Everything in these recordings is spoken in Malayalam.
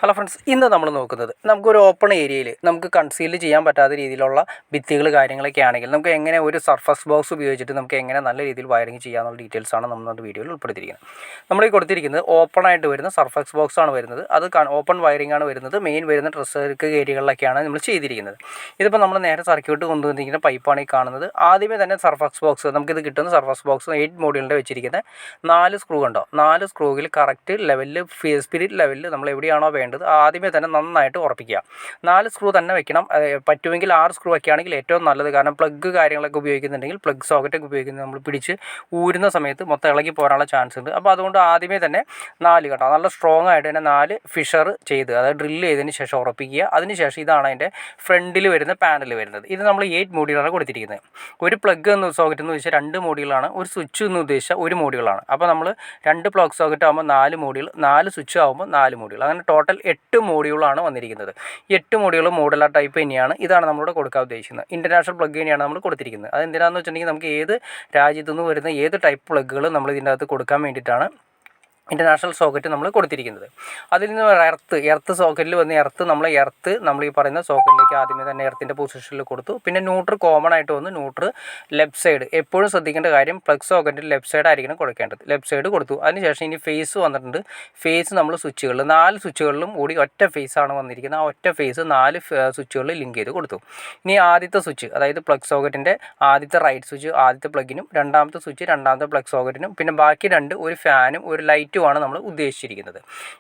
ഹലോ ഫ്രണ്ട്സ്, ഇന്ന് നമ്മൾ നോക്കുന്നത് നമുക്കൊരു ഓപ്പൺ ഏരിയയിൽ നമുക്ക് കൺസീൽ ചെയ്യാൻ പറ്റാത്ത രീതിയിലുള്ള ഭിത്തികൾ കാര്യങ്ങളൊക്കെ ആണെങ്കിൽ നമുക്ക് എങ്ങനെ ഒരു സർഫസ് ബോക്സ് ഉപയോഗിച്ചിട്ട് നമുക്ക് എങ്ങനെ നല്ല രീതിയിൽ വയറിങ് ചെയ്യാമെന്നുള്ള ഡീറ്റെയിൽസാണ് നമ്മുടെ വീഡിയോയിൽ ഉൾപ്പെടുത്തിയിരിക്കുന്നത്. നമ്മൾ ഈ കൊടുത്തിരിക്കുന്നത് ഓപ്പൺ ആയിട്ട് വരുന്ന സർഫസ് ബോക്സ് ആണ് വരുന്നത്. അത് ഓപ്പൺ വയറിംഗ് ആണ് വരുന്നത്. മെയിൻ വരുന്ന ഡ്രസ്സർക്ക് ഏരിയകളിലൊക്കെയാണ് നമ്മൾ ചെയ്തിരിക്കുന്നത്. ഇതിപ്പോൾ നമ്മൾ നേരെ സർക്യൂട്ട് കൊണ്ടുവന്നിരിക്കുന്ന പൈപ്പാണ് ഈ കാണുന്നത്. ആദ്യമേ തന്നെ സർഫസ് ബോക്സ് നമുക്കിത് കിട്ടുന്ന സർഫസ് ബോക്സ് 8 മോഡ്യൂളിൻ്റെ വെച്ചിരിക്കുന്നത് 4 സ്ക്രൂ ഉണ്ടോ, 4 സ്ക്രൂവിൽ കറക്റ്റ് ലെവലിൽ സ്പിരിറ്റ് ലെവലിൽ നമ്മൾ എവിടെയാണോ വേണ്ടത് ആദ്യമേ തന്നെ നന്നായിട്ട് ഉറപ്പിക്കുക. 4 സ്ക്രൂ തന്നെ വെക്കണം. പറ്റുമെങ്കിൽ 6 സ്ക്രൂ വയ്ക്കുകയാണെങ്കിൽ ഏറ്റവും നല്ലത്. കാരണം പ്ലഗ് കാര്യങ്ങളൊക്കെ ഉപയോഗിക്കുന്നുണ്ടെങ്കിൽ പ്ലഗ് സോക്കറ്റൊക്കെ ഉപയോഗിക്കുന്നത് നമ്മൾ പിടിച്ച് ഊരുന്ന സമയത്ത് മൊത്തം ഇളകി പോരാനുള്ള ചാൻസ് ഉണ്ട്. അപ്പോൾ അതുകൊണ്ട് ആദ്യമേ തന്നെ 4 കേട്ടോ നല്ല സ്ട്രോങ് ആയിട്ട് തന്നെ 4 ഫിഷർ ചെയ്ത് അതായത് ഡ്രില്ല് ചെയ്തതിന് ശേഷം ഉറപ്പിക്കുക. അതിനുശേഷം ഇതാണ് അതിൻ്റെ ഫ്രണ്ടിൽ വരുന്ന പാനൽ വരുന്നത്. ഇത് നമ്മൾ 8 മോഡ്യൂളാണ് കൊടുത്തിരിക്കുന്നത്. ഒരു പ്ലഗ് എന്ന് സോക്കറ്റ് എന്ന് വെച്ചാൽ 2 മോഡ്യൂളാണ്. ഒരു സ്വിച്ച് എന്ന് ഉദ്ദേശിച്ചാൽ 1 മോഡ്യൂളാണ്. അപ്പോൾ നമ്മൾ 2 പ്ലഗ് സോക്കറ്റ് ആകുമ്പോൾ 4 മോഡ്യൂൾ, 4 സ്വിച്ച് ആകുമ്പോൾ 4 മോഡ്യൂൾ, അങ്ങനെ ടോട്ടൽ 8 മോഡ്യൂളാണ് വന്നിരിക്കുന്നത്. 8 മോഡ്യൂൾ മോഡുലാർ ടൈപ്പ് തന്നെയാണ്. ഇതാണ് നമ്മളിവിടെ കൊടുക്കാൻ ഉദ്ദേശിക്കുന്നത്. ഇൻ്റർനാഷണൽ പ്ലഗ് തന്നെയാണ് നമ്മൾ കൊടുത്തിരിക്കുന്നത്. അതെന്തിനാണെന്ന് വെച്ചിട്ടുണ്ടെങ്കിൽ നമുക്ക് ഏത് രാജ്യത്തു നിന്ന് വരുന്ന ഏത് ടൈപ്പ് പ്ലഗുകൾ നമ്മൾ ഇതിൻ്റെ അകത്ത് കൊടുക്കാൻ വേണ്ടിയിട്ടാണ് ഇൻ്റർനാഷണൽ സോക്കറ്റ് നമ്മൾ കൊടുത്തിരിക്കുന്നത്. അതിൽ നിന്ന് എർത്ത് സോക്കറ്റിൽ വന്ന് നമ്മൾ ഈ പറയുന്ന സോക്കറ്റിലേക്ക് ആദ്യമേ തന്നെ എർത്തിൻ്റെ പൊസിഷനിൽ കൊടുത്തു. പിന്നെ ന്യൂട്രൽ കോമൺ ആയിട്ട് വന്ന് ന്യൂട്രൽ ലെഫ്റ്റ് സൈഡ്. എപ്പോഴും ശ്രദ്ധിക്കേണ്ട കാര്യം പ്ലഗ് സോക്കറ്റിൽ ലെഫ്റ്റ് സൈഡ് ആയിരിക്കണം കൊടുക്കേണ്ടത്. ലെഫ്റ്റ് സൈഡ് കൊടുത്തു. അതിനുശേഷം ഇനി ഫേസ് വന്നിട്ടുണ്ട്. ഫേസ് നമ്മൾ സ്വിച്ചുകളിൽ 4 സ്വിച്ചുകളിലും കൂടി ഒറ്റ ഫേസാണ് വന്നിരിക്കുന്നത്. ആ ഒറ്റ ഫേസ് 4 സ്വിച്ചുകളിൽ ലിങ്ക് ചെയ്ത് കൊടുത്തു. ഇനി ആദ്യത്തെ സ്വിച്ച്, അതായത് പ്ലഗ് സോക്കറ്റിൻ്റെ ആദ്യത്തെ റൈറ്റ് സ്വിച്ച് ആദ്യത്തെ പ്ലഗിനും, രണ്ടാമത്തെ സ്വിച്ച് രണ്ടാമത്തെ പ്ലഗ് സോക്കറ്റിനും, പിന്നെ ബാക്കി 2 ഒരു ഫാനും ഒരു ലൈറ്റും ആണ് നമ്മൾ ഉദ്ദേശിച്ചിരിക്കുന്നത്.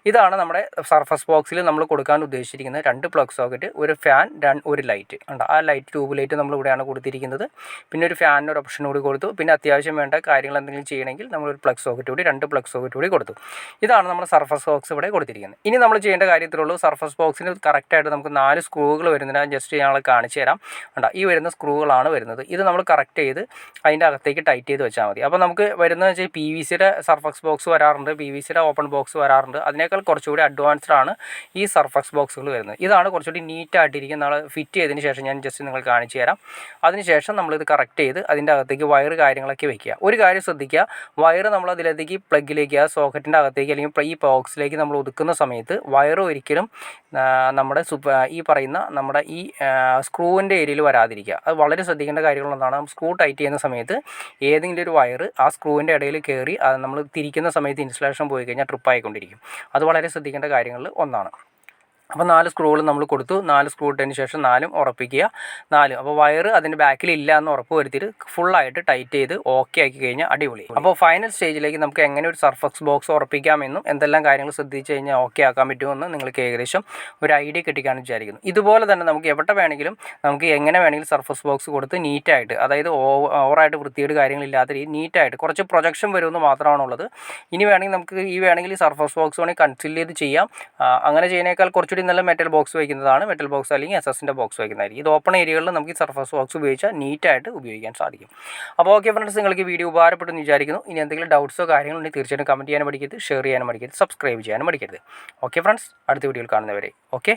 ഇതാണ് നമ്മുടെ സർഫസ് ബോക്സിൽ നമ്മൾ കൊടുക്കാൻ ഉദ്ദേശിച്ചിരിക്കുന്നത്. 2 പ്ലഗ് സോക്കറ്റ്, ഒരു ഫാൻ, ഒരു ലൈറ്റ് ഉണ്ട്. ആ ലൈറ്റ് ട്യൂബ് ലൈറ്റ് നമ്മൾ ഇവിടെയാണ് കൊടുത്തിരിക്കുന്നത്. പിന്നെ ഒരു ഫാനിന് ഒരു ഓപ്ഷൻ കൂടി കൊടുത്തു. പിന്നെ അത്യാവശ്യം വേണ്ട കാര്യങ്ങൾ എന്തെങ്കിലും ചെയ്യണമെങ്കിൽ നമ്മളൊരു പ്ലഗ് സോക്കറ്റ് കൂടി 2 പ്ലഗ് സോക്കറ്റ് കൂടി കൊടുത്തു. ഇതാണ് നമ്മുടെ സർഫസ് ബോക്സ് ഇവിടെ കൊടുത്തിരിക്കുന്നത്. ഇനി നമ്മൾ ചെയ്യേണ്ട കാര്യത്തിലുള്ളൂ, സർഫസ് ബോക്സിന് കറക്റ്റായിട്ട് നമുക്ക് 4 സ്ക്രൂകൾ വരുന്നതിന് ജസ്റ്റ് ഞങ്ങൾ കാണിച്ചു തരാം. ഉണ്ട്, ഈ വരുന്ന സ്ക്രൂകളാണ് വരുന്നത്. ഇത് നമ്മൾ കറക്റ്റ് ചെയ്ത് അതിൻ്റെ അകത്തേക്ക് ടൈറ്റ് ചെയ്ത് വെച്ചാൽ മതി. അപ്പോൾ നമുക്ക് വരുന്നത് വെച്ചാൽ PVCയുടെ സർഫസ് ബോക്സ് വരാറുണ്ട്, PVCയുടെ ഓപ്പൺ ബോക്സ് വരാറുണ്ട്. അതിനേക്കാൾ കുറച്ചുകൂടി അഡ്വാൻസ്ഡ് ആണ് ഈ സർഫസ് ബോക്സുകൾ വരുന്നത്. ഇതാണ് കുറച്ചുകൂടി നീറ്റായിട്ടിരിക്കും. നമ്മൾ ഫിറ്റ് ചെയ്തതിന് ശേഷം ഞാൻ ജസ്റ്റ് നിങ്ങൾ കാണിച്ചു തരാം. അതിനുശേഷം നമ്മളിത് കറക്റ്റ് ചെയ്ത് അതിൻ്റെ അകത്തേക്ക് വയർ കാര്യങ്ങളൊക്കെ വെക്കുക. ഒരു കാര്യം ശ്രദ്ധിക്കുക, വയർ നമ്മൾ അതിലേക്ക് പ്ലഗിലേക്ക്, ആ സോക്കറ്റിൻ്റെ അകത്തേക്ക് അല്ലെങ്കിൽ ഈ ബോക്സിലേക്ക് നമ്മൾ ഒതുക്കുന്ന സമയത്ത് വയർ ഒരിക്കലും നമ്മുടെ ഈ പറയുന്ന നമ്മുടെ ഈ സ്ക്രൂവിൻ്റെ ഏരിയയിൽ വരാതിരിക്കുക. അത് വളരെ ശ്രദ്ധിക്കേണ്ട കാര്യങ്ങളൊന്നാണ്. സ്ക്രൂ ടൈറ്റ് ചെയ്യുന്ന സമയത്ത് ഏതെങ്കിലും ഒരു വയർ ആ സ്ക്രൂവിൻ്റെ ഇടയിൽ കയറി അത് നമ്മൾ തിരിക്കുന്ന സമയത്ത് ഇൻസുലേഷൻ പോയി കഴിഞ്ഞാൽ ട്രിപ്പായിക്കൊണ്ടിരിക്കും. അത് വളരെ ശ്രദ്ധിക്കേണ്ട കാര്യങ്ങളിൽ ഒന്നാണ്. അപ്പോൾ 4 സ്ക്രൂകൾ നമ്മൾ കൊടുത്തു. 4 സ്ക്രൂ ഇട്ടതിന് ശേഷം 4 ഉറപ്പിക്കുക. 4 അപ്പോൾ വയർ അതിൻ്റെ ബാക്കിൽ ഇല്ല എന്ന് ഉറപ്പ് വരുത്തിയിട്ട് ഫുള്ളായിട്ട് ടൈറ്റ് ചെയ്ത് ഓക്കെ ആക്കി കഴിഞ്ഞാൽ അടിപൊളി. അപ്പോൾ ഫൈനൽ സ്റ്റേജിലേക്ക് നമുക്ക് എങ്ങനെ ഒരു സർഫസ് ബോക്സ് ഉറപ്പിക്കാമെന്നും എന്തെല്ലാം കാര്യങ്ങൾ ശ്രദ്ധിച്ച് കഴിഞ്ഞാൽ ഓക്കെ ആക്കാൻ പറ്റുമെന്ന് നിങ്ങൾക്ക് ഏകദേശം ഒരു ഐഡിയ കിട്ടിക്കാണെന്ന് വിചാരിക്കുന്നു. ഇതുപോലെ തന്നെ നമുക്ക് എവിടെ വേണമെങ്കിലും നമുക്ക് എങ്ങനെ വേണമെങ്കിലും സർഫസ് ബോക്സ് കൊടുത്ത് നീറ്റായിട്ട്, അതായത് ഓവറായിട്ട് വൃത്തിയുടെ കാര്യങ്ങളില്ലാത്ത രീതി നീറ്റായിട്ട് കുറച്ച് പ്രൊജക്ഷൻ വരുമെന്ന് മാത്രമാണുള്ളത്. ഇനി വേണമെങ്കിൽ ഈ സർഫസ് ബോക്സ് വേണമെങ്കിൽ കൺസീൽ ചെയ്ത് ചെയ്യാം. അങ്ങനെ ചെയ്യുന്നതിനേക്കാൾ കുറച്ച് നല്ല മെറ്റൽ ബോക്സ് വയ്ക്കുന്നതാണ്. മെറ്റൽ ബോക്സ് അല്ലെങ്കിൽ SS-ൻ്റെ ബോക്സ് വയ്ക്കുന്നതായിരിക്കും. ഇത് ഓപ്പൺ ഏരിയകളിൽ നമുക്ക് ഈ സർഫസ് ബോക്സ് ഉപയോഗിച്ചാൽ നീറ്റായിട്ട് ഉപയോഗിക്കാൻ സാധിക്കും. അപ്പോൾ ഓക്കെ ഫ്രണ്ട്സ്, നിങ്ങൾക്ക് ഈ വീഡിയോ ഉപകാരപ്പെട്ടെന്ന് വിചാരിക്കുന്നു. ഇനി എന്തെങ്കിലും ഡൗട്ട്സോ കാര്യങ്ങളോ ഉണ്ടെങ്കിൽ തീർച്ചയായിട്ടും കമൻറ്റ് ചെയ്യാനും മടിക്കരുത്, ഷെയർ ചെയ്യാനും മടിക്കരുത്, സബ്സ്ക്രൈബ് ചെയ്യാനും മടിക്കരുത്. ഓക്കെ ഫ്രണ്ട്സ്, അടുത്ത വീഡിയോയിൽ കാണുന്നവരെ ഓക്കെ.